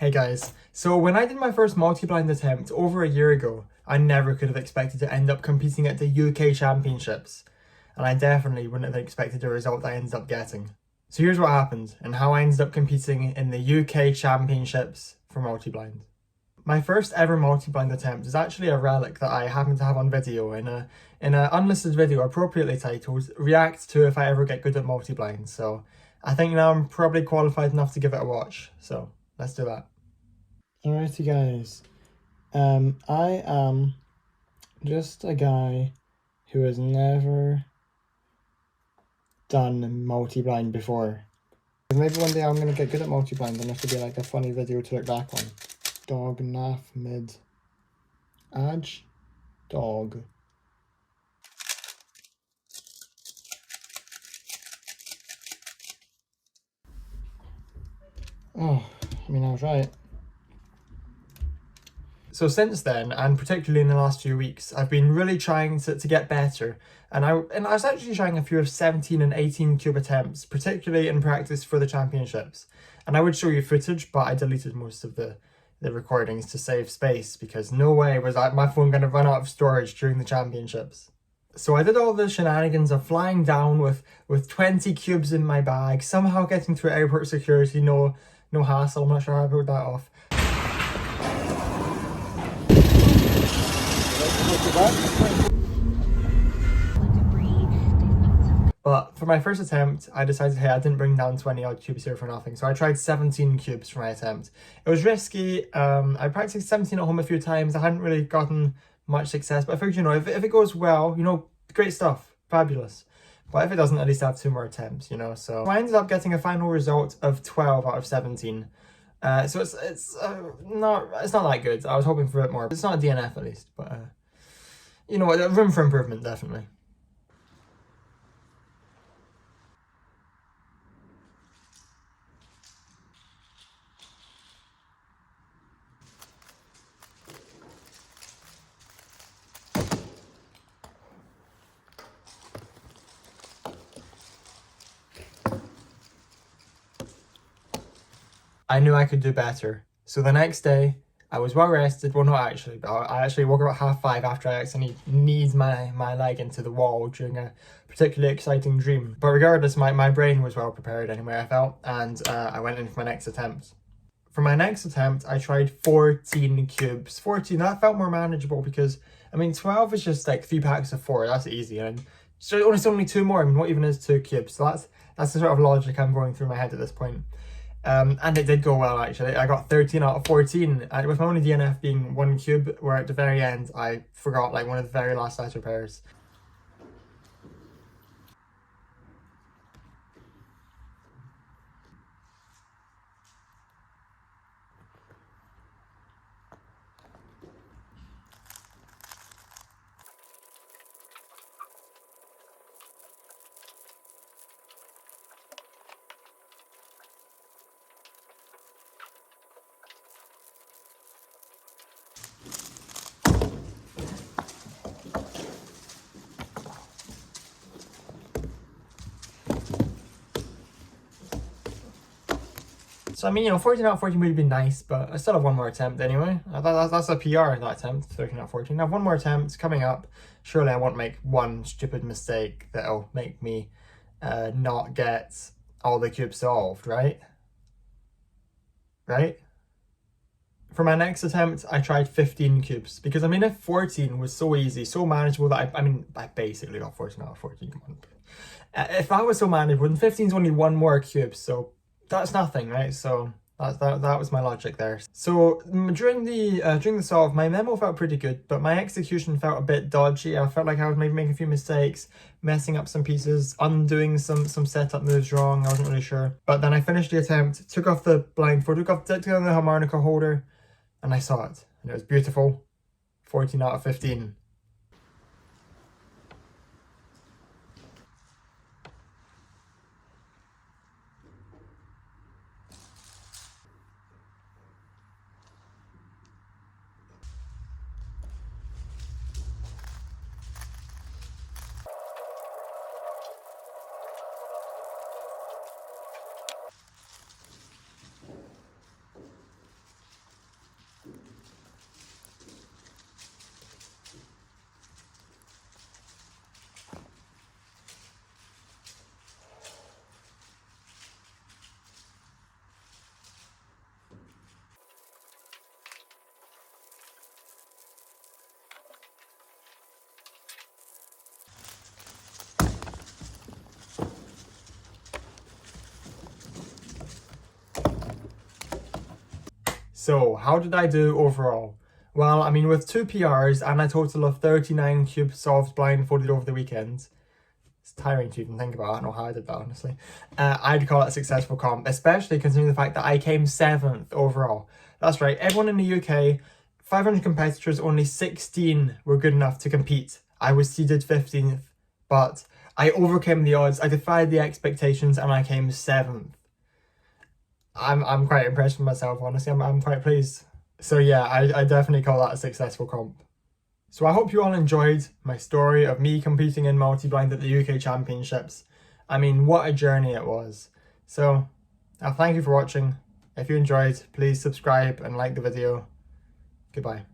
Hey guys, so when I did my first multi-blind attempt over a year ago, I never could have expected to end up competing at the UK Championships, and I definitely wouldn't have expected the result I ended up getting. So here's what happened, and how I ended up competing in the UK Championships for multi-blind. My first ever multi-blind attempt is actually a relic that I happen to have on video in a unlisted video appropriately titled React to If I Ever Get Good at Multi-Blind. So I think now I'm probably qualified enough to give it a watch, so let's do that. Alrighty guys, I am just a guy who has never done multi-blind before. Maybe one day I'm going to get good at multi-blind and this will be like a funny video to look back on. Dog, naff, mid, adge, dog. Oh, I mean I was right. So since then, and particularly in the last few weeks, I've been really trying to get better. And I was actually trying a few of 17 and 18 cube attempts, particularly in practice for the championships. And I would show you footage, but I deleted most of the recordings to save space because no way was my phone going to run out of storage during the championships. So I did all the shenanigans of flying down with 20 cubes in my bag, somehow getting through airport security, no hassle. I'm not sure how I pulled that off. But for my first attempt, I decided, hey, I didn't bring down 20 odd cubes here for nothing. So I tried 17 cubes for my attempt. It was risky. I practiced 17 at home a few times. I hadn't really gotten much success, but I figured, if it goes well, great stuff, fabulous. But if it doesn't, at least I have 2 more attempts, So I ended up getting a final result of 12 out of 17. So it's not that good. I was hoping for a bit more. It's not a DNF at least, but room for improvement, definitely. I knew I could do better. So the next day, I was well rested. Well, not actually, but I actually woke up at 5:30 after I accidentally kneed my leg into the wall during a particularly exciting dream. But regardless, my brain was well prepared anyway, I felt, and I went in for my next attempt. For my next attempt, I tried 14 cubes. 14, that felt more manageable because, 12 is just like 3 packs of 4. That's easy. And so it's only 2 more. What even is 2 cubes? So that's the sort of logic I'm going through my head at this point. And it did go well, actually. I got 13 out of 14, with my only DNF being 1 cube, where at the very end, I forgot one of the very last letter pairs. So 14 out of 14 would have been nice, but I still have 1 more attempt anyway. That's a PR, that attempt, 13 out of 14. I have 1 more attempt coming up. Surely I won't make one stupid mistake that'll make me not get all the cubes solved, right? Right? For my next attempt, I tried 15 cubes because if 14 was so easy, so manageable that I basically got 14 out of 14. Come on. If that was so manageable, then 15 is only 1 more cube, so that's nothing, right? So that was my logic there. So during the solve, my memo felt pretty good, but my execution felt a bit dodgy. I felt like I was maybe making a few mistakes, messing up some pieces, undoing some setup moves wrong. I wasn't really sure. But then I finished the attempt, took off the blindfold, took down the harmonica holder, and I saw it. And it was beautiful. 14 out of 15. So, how did I do overall? Well, I mean, with 2 PRs and a total of 39 cubes solved blindfolded over the weekend, it's tiring to even think about. I don't know how I did that, honestly. I'd call it a successful comp, especially considering the fact that I came 7th overall. That's right, everyone in the UK, 500 competitors, only 16 were good enough to compete. I was seeded 15th, but I overcame the odds, I defied the expectations, and I came 7th. I'm quite impressed with myself, honestly. I'm quite pleased. So yeah, I definitely call that a successful comp. So I hope you all enjoyed my story of me competing in multi-blind at the UK Championships. I mean, what a journey it was. So, thank you for watching. If you enjoyed, please subscribe and like the video. Goodbye.